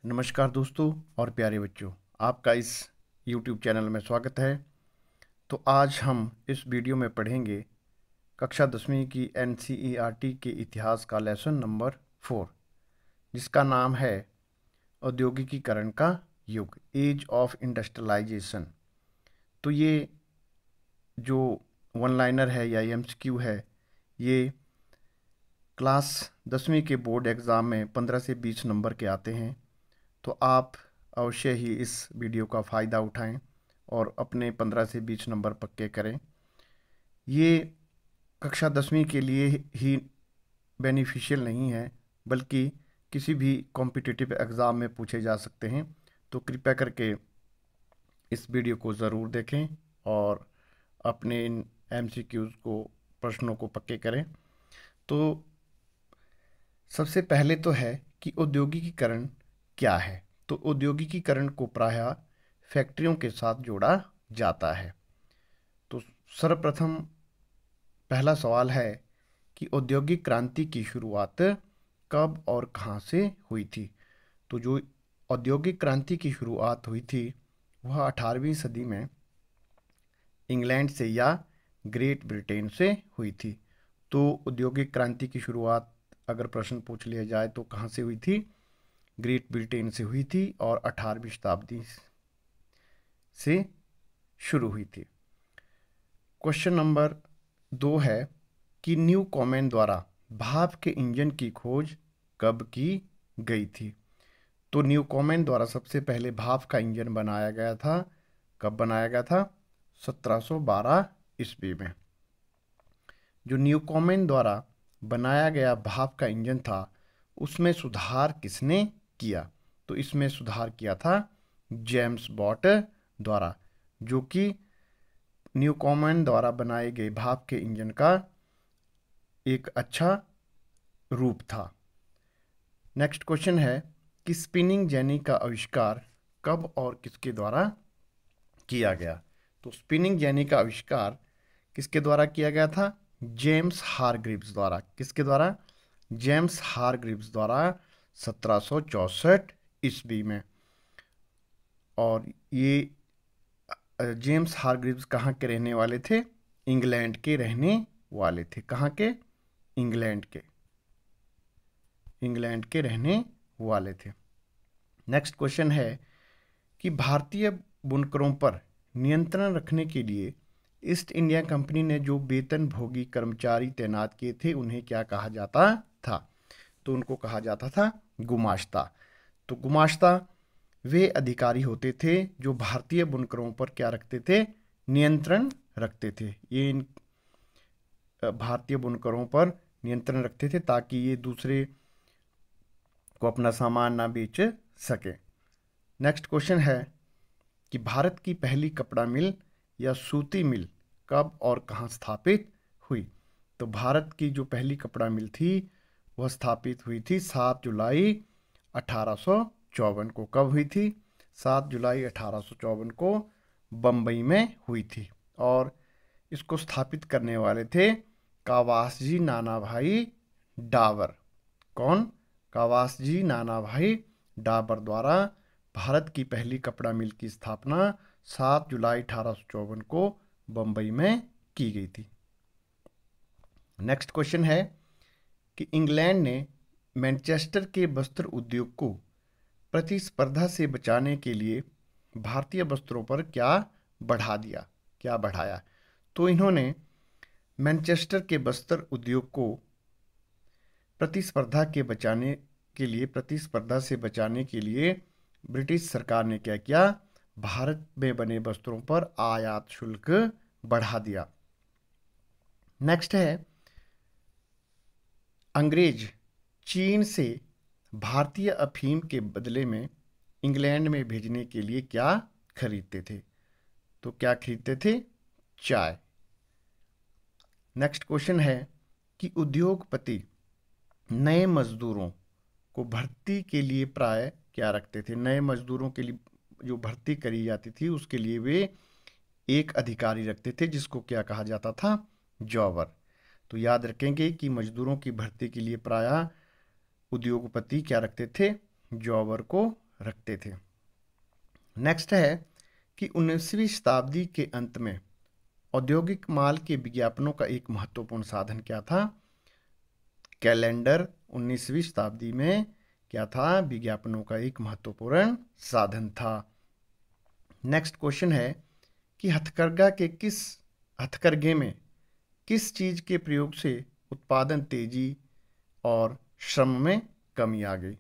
नमस्कार दोस्तों और प्यारे बच्चों, आपका इस YouTube चैनल में स्वागत है। तो आज हम इस वीडियो में पढ़ेंगे कक्षा 10वीं की NCERT के इतिहास का लेसन नंबर 4, जिसका नाम है औद्योगिकीकरण का युग, एज ऑफ इंडस्ट्रियलाइजेशन। तो ये जो वन लाइनर है या MCQ है, ये क्लास 10वीं के बोर्ड एग्ज़ाम में 15 से 20 नंबर के आते हैं। तो आप अवश्य ही इस वीडियो का फ़ायदा उठाएं और अपने 15 से 20 नंबर पक्के करें। ये कक्षा 10वीं के लिए ही बेनिफिशियल नहीं है, बल्कि किसी भी कॉम्पिटिटिव एग्ज़ाम में पूछे जा सकते हैं। तो कृपया करके इस वीडियो को ज़रूर देखें और अपने इन MCQs को, प्रश्नों को पक्के करें। तो सबसे पहले तो है कि औद्योगिकीकरण क्या है। तो औद्योगिकीकरण को प्रायः फैक्ट्रियों के साथ जोड़ा जाता है। तो सर्वप्रथम पहला सवाल है कि औद्योगिक क्रांति की शुरुआत कब और कहाँ से हुई थी। तो जो औद्योगिक क्रांति की शुरुआत हुई थी वह 18वीं सदी में इंग्लैंड से या ग्रेट ब्रिटेन से हुई थी। तो औद्योगिक क्रांति की शुरुआत अगर प्रश्न पूछ लिया जाए तो कहाँ से हुई थी? ग्रेट ब्रिटेन से हुई थी और 18वीं शताब्दी से शुरू हुई थी। क्वेश्चन नंबर 2 है कि न्यू कॉमेन द्वारा भाप के इंजन की खोज कब की गई थी। तो न्यू कॉमेन द्वारा सबसे पहले भाप का इंजन बनाया गया था। कब बनाया गया था? 1712 ईस्वी में। जो न्यू कॉमेन द्वारा बनाया गया भाप का इंजन था, उसमें सुधार किसने किया? तो इसमें सुधार किया था जेम्स वॉट द्वारा, जो कि न्यू कॉमेन द्वारा बनाए गए भाप के इंजन का एक अच्छा रूप था। नेक्स्ट क्वेश्चन है कि स्पिनिंग जेनी का आविष्कार कब और किसके द्वारा किया गया। तो स्पिनिंग जेनी का आविष्कार किसके द्वारा किया गया था? जेम्स हारग्रीव्स द्वारा। किसके द्वारा? जेम्स हारग्रीव्स द्वारा 1764 ईस्वी में। और ये जेम्स हारग्रीव्स कहाँ के रहने वाले थे? इंग्लैंड के रहने वाले थे। कहाँ के? इंग्लैंड के रहने वाले थे। नेक्स्ट क्वेश्चन है कि भारतीय बुनकरों पर नियंत्रण रखने के लिए ईस्ट इंडिया कंपनी ने जो वेतन भोगी कर्मचारी तैनात किए थे, उन्हें क्या कहा जाता था? तो उनको कहा जाता था गुमाश्ता। तो गुमाश्ता वे अधिकारी होते थे जो भारतीय बुनकरों पर क्या रखते थे? नियंत्रण रखते थे। ये भारतीय बुनकरों पर नियंत्रण रखते थे ताकि ये दूसरे को अपना सामान ना बेच सके। नेक्स्ट क्वेश्चन है कि भारत की पहली कपड़ा मिल या सूती मिल कब और कहाँ स्थापित हुई। तो भारत की जो पहली कपड़ा मिल थी वह स्थापित हुई थी 7 जुलाई 1854 को। कब हुई थी? 7 जुलाई 1854 को बम्बई में हुई थी। और इसको स्थापित करने वाले थे कावासजी नानाभाई डाबर। कौन? कावासजी नानाभाई डाबर द्वारा भारत की पहली कपड़ा मिल की स्थापना 7 जुलाई 1854 को बम्बई में की गई थी। नेक्स्ट क्वेश्चन है कि इंग्लैंड ने मैनचेस्टर के वस्त्र उद्योग को प्रतिस्पर्धा से बचाने के लिए भारतीय वस्त्रों पर क्या बढ़ाया? तो इन्होंने मैनचेस्टर के वस्त्र उद्योग को प्रतिस्पर्धा से बचाने के लिए ब्रिटिश सरकार ने क्या किया? भारत में बने वस्त्रों पर आयात शुल्क बढ़ा दिया। नेक्स्ट है अंग्रेज चीन से भारतीय अफीम के बदले में इंग्लैंड में भेजने के लिए क्या खरीदते थे? तो क्या खरीदते थे? चाय। नेक्स्ट क्वेश्चन है कि उद्योगपति नए मजदूरों को भर्ती के लिए प्राय क्या रखते थे? नए मजदूरों के लिए जो भर्ती करी जाती थी उसके लिए वे एक अधिकारी रखते थे, जिसको क्या कहा जाता था? जॉबर। तो याद रखेंगे कि मजदूरों की भर्ती के लिए प्रायः उद्योगपति क्या रखते थे? जॉबर को रखते थे। नेक्स्ट है कि 19वीं शताब्दी के अंत में औद्योगिक माल के विज्ञापनों का एक महत्वपूर्ण साधन क्या था? कैलेंडर 19वीं शताब्दी में क्या था? विज्ञापनों का एक महत्वपूर्ण साधन था। नेक्स्ट क्वेश्चन है कि हथकरघे में किस चीज के प्रयोग से उत्पादन तेजी और श्रम में कमी आ गई?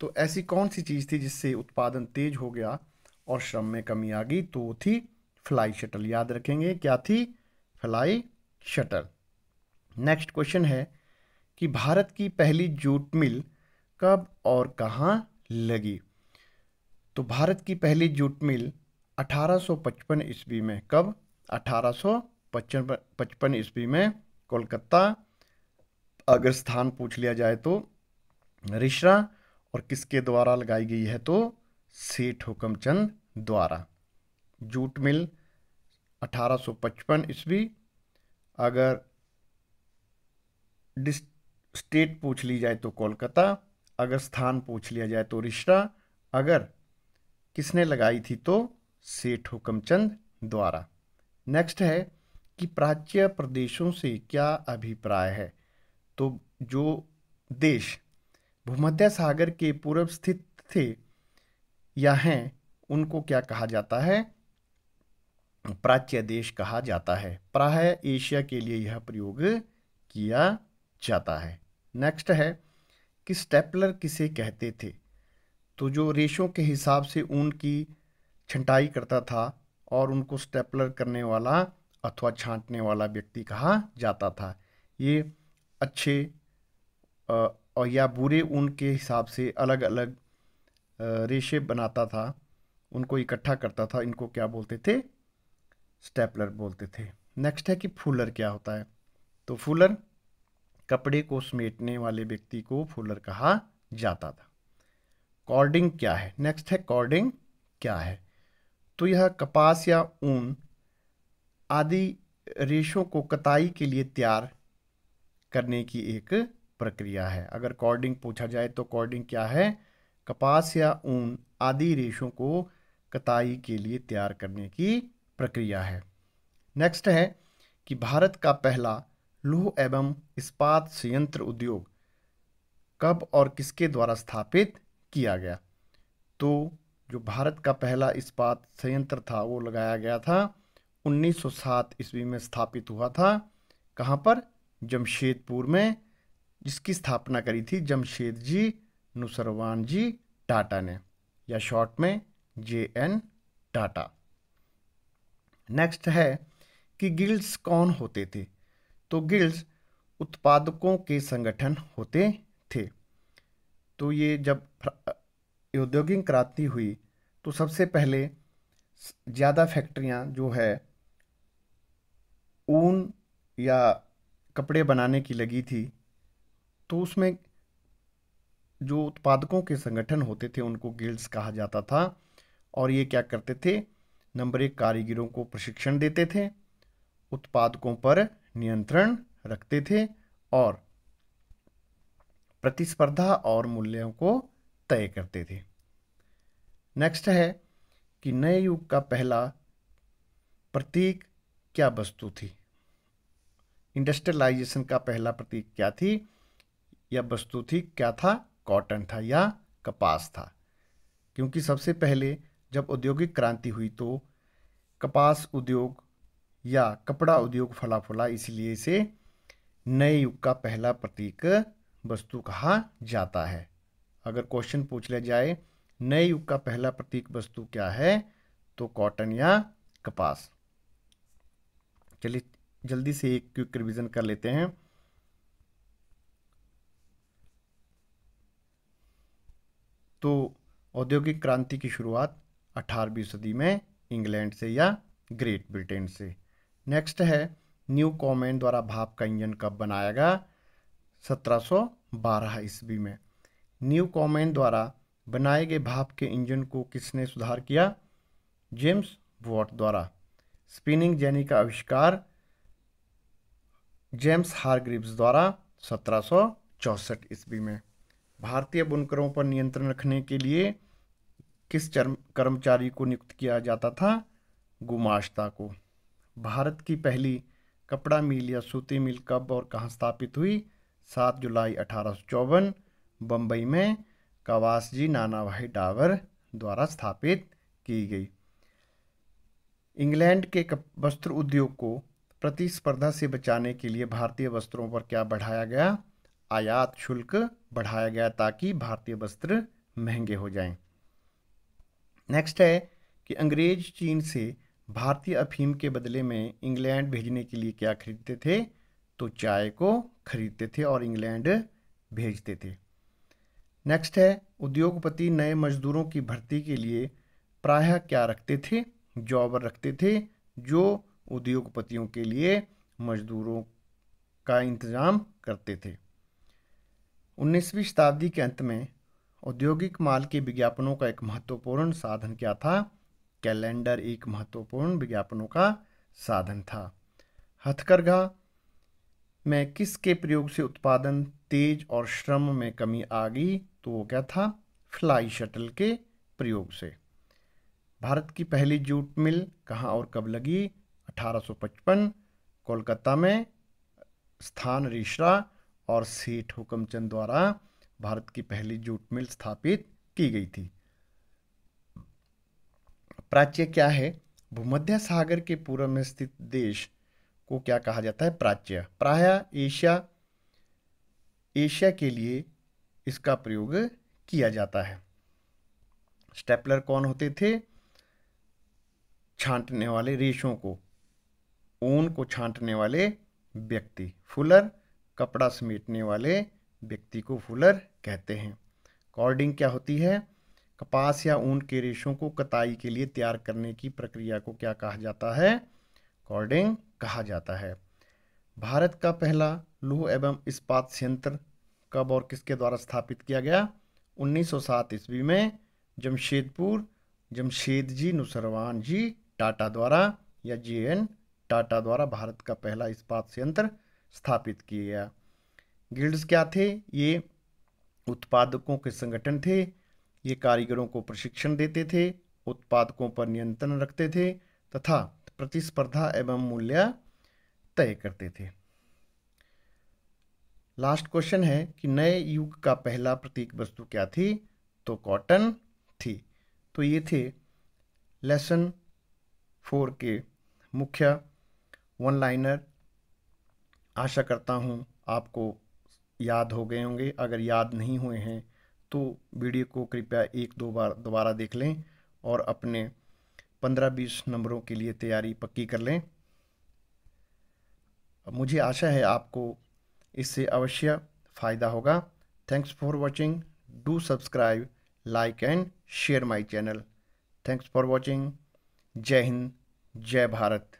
तो ऐसी कौन सी चीज थी जिससे उत्पादन तेज हो गया और श्रम में कमी आ गई? तो वो थी फ्लाई शटल। याद रखेंगे, क्या थी? Fly shuttle. नेक्स्ट क्वेश्चन है कि भारत की पहली जूट मिल कब और कहाँ लगी? तो भारत की पहली जूट मिल 1855 ईस्वी में, कब? 1855 ईस्वी में कोलकाता। अगर स्थान पूछ लिया जाए तो रिश्रा। और किसके द्वारा लगाई गई है? तो सेठ हुकमचंद द्वारा। जूट मिल 1855 ईस्वी। अगर स्टेट पूछ ली जाए तो कोलकाता। अगर स्थान पूछ लिया जाए तो रिश्रा। अगर किसने लगाई थी तो सेठ हुकमचंद द्वारा। नेक्स्ट है कि प्राच्य प्रदेशों से क्या अभिप्राय है? तो जो देश भूमध्य सागर के पूर्व स्थित थे या हैं, उनको क्या कहा जाता है? प्राच्य देश कहा जाता है। प्रायः एशिया के लिए यह प्रयोग किया जाता है। नेक्स्ट है कि स्टेपलर किसे कहते थे? तो जो रेशों के हिसाब से ऊन की छंटाई करता था और उनको स्टेपलर करने वाला अथवा छांटने वाला व्यक्ति कहा जाता था। ये अच्छे और या बुरे ऊन के हिसाब से अलग अलग रेशे बनाता था, उनको इकट्ठा करता था। इनको क्या बोलते थे? स्टेपलर बोलते थे। नेक्स्ट है कि फूलर क्या होता है? तो फूलर कपड़े को समेटने वाले व्यक्ति को फूलर कहा जाता था। कॉर्डिंग क्या है? नेक्स्ट है कॉर्डिंग क्या है? तो यह कपास या ऊन आदि रेशों को कताई के लिए तैयार करने की एक प्रक्रिया है। अगर कॉर्डिंग पूछा जाए तो कॉर्डिंग क्या है? कपास या ऊन आदि रेशों को कताई के लिए तैयार करने की प्रक्रिया है। नेक्स्ट है कि भारत का पहला लौह एवं इस्पात संयंत्र उद्योग कब और किसके द्वारा स्थापित किया गया? तो जो भारत का पहला इस्पात संयंत्र था वो लगाया गया था 1907 ईस्वी में स्थापित हुआ था। कहाँ पर? जमशेदपुर में, जिसकी स्थापना करी थी जमशेद जी नुसरवान जी टाटा ने, या शॉर्ट में JN टाटा। नेक्स्ट है कि गिल्ड्स कौन होते थे? तो गिल्ड्स उत्पादकों के संगठन होते थे। तो ये जब औद्योगिक क्रांति हुई तो सबसे पहले ज़्यादा फैक्ट्रियां जो है ऊन या कपड़े बनाने की लगी थी, तो उसमें जो उत्पादकों के संगठन होते थे उनको गिल्ड्स कहा जाता था। और ये क्या करते थे? नंबर 1 कारीगरों को प्रशिक्षण देते थे, उत्पादकों पर नियंत्रण रखते थे और प्रतिस्पर्धा और मूल्यों को तय करते थे। नेक्स्ट है कि नए युग का पहला प्रतीक क्या वस्तु थी? इंडस्ट्रियलाइजेशन का पहला प्रतीक क्या थी या वस्तु थी? क्या था? कॉटन था या कपास था। क्योंकि सबसे पहले जब औद्योगिक क्रांति हुई तो कपास उद्योग या कपड़ा उद्योग फला फूला, इसलिए इसे नए युग का पहला प्रतीक वस्तु कहा जाता है। अगर क्वेश्चन पूछ लिया जाए नए युग का पहला प्रतीक वस्तु क्या है, तो कॉटन या कपास। चलिए जल्दी से एक क्विक रिवीजन कर लेते हैं। तो औद्योगिक क्रांति की शुरुआत 18वीं सदी में इंग्लैंड से या ग्रेट ब्रिटेन से। नेक्स्ट है न्यू कॉमेन द्वारा भाप का इंजन कब बनाया गया? 1712 ईस्वी में। न्यू कॉमेन द्वारा बनाए गए भाप के इंजन को किसने सुधार किया? जेम्स वॉट द्वारा। स्पिनिंग जेनी का आविष्कार जेम्स हारग्रीव्स द्वारा 1764 ईस्वी में। भारतीय बुनकरों पर नियंत्रण रखने के लिए किस कर्मचारी को नियुक्त किया जाता था? गुमाश्ता को। भारत की पहली कपड़ा मिल या सूती मिल कब और कहाँ स्थापित हुई? 7 जुलाई 1854 बम्बई में कवासजी नानाभाई डावर द्वारा स्थापित की गई। इंग्लैंड के वस्त्र उद्योग को प्रतिस्पर्धा से बचाने के लिए भारतीय वस्त्रों पर क्या बढ़ाया गया? आयात शुल्क बढ़ाया गया ताकि भारतीय वस्त्र महंगे हो जाएं। नेक्स्ट है कि अंग्रेज चीन से भारतीय अफीम के बदले में इंग्लैंड भेजने के लिए क्या खरीदते थे? तो चाय को खरीदते थे और इंग्लैंड भेजते थे। नेक्स्ट है उद्योगपति नए मजदूरों की भर्ती के लिए प्रायः क्या रखते थे? जॉबर रखते थे जो उद्योगपतियों के लिए मजदूरों का इंतजाम करते थे। 19वीं शताब्दी के अंत में औद्योगिक माल के विज्ञापनों का एक महत्वपूर्ण साधन क्या था? कैलेंडर एक महत्वपूर्ण विज्ञापनों का साधन था। हथकरघा में किसके प्रयोग से उत्पादन तेज और श्रम में कमी आ गई? तो वो क्या था? फ्लाई शटल के प्रयोग से। भारत की पहली जूट मिल कहाँ और कब लगी? 1855 कोलकाता में। स्थान रिसरा और सेठ हुकमचंद द्वारा भारत की पहली जूट मिल स्थापित की गई थी। प्राच्य क्या है? भूमध्य सागर के पूर्व में स्थित देश को क्या कहा जाता है? प्राच्य। प्रायः एशिया के लिए इसका प्रयोग किया जाता है। स्टेपलर कौन होते थे? छांटने वाले, रेशों को, ऊन को छांटने वाले व्यक्ति। फुलर कपड़ा समेटने वाले व्यक्ति को फुलर कहते हैं। कॉर्डिंग क्या होती है? कपास या ऊन के रेशों को कताई के लिए तैयार करने की प्रक्रिया को क्या कहा जाता है? कॉर्डिंग कहा जाता है। भारत का पहला लौह एवं इस्पात संयंत्र कब और किसके द्वारा स्थापित किया गया? 1907 ईस्वी में जमशेदजी नुसरवान जी टाटा द्वारा या JN टाटा द्वारा भारत का पहला इस्पात संयंत्र स्थापित किया गया। गिल्ड्स क्या थे? ये उत्पादकों के संगठन थे। ये कारीगरों को प्रशिक्षण देते थे, उत्पादकों पर नियंत्रण रखते थे तथा प्रतिस्पर्धा एवं मूल्य तय करते थे। लास्ट क्वेश्चन है कि नए युग का पहला प्रतीक वस्तु क्या थी? तो कॉटन थी। तो ये थे लेसन 4 के मुख्य वन लाइनर। आशा करता हूँ आपको याद हो गए होंगे। अगर याद नहीं हुए हैं तो वीडियो को कृपया 1-2 बार दोबारा देख लें और अपने 15-20 नंबरों के लिए तैयारी पक्की कर लें। मुझे आशा है आपको इससे अवश्य फ़ायदा होगा। Thanks for watching. Do subscribe, like and share my channel. Thanks for watching. जय हिंद, जय भारत।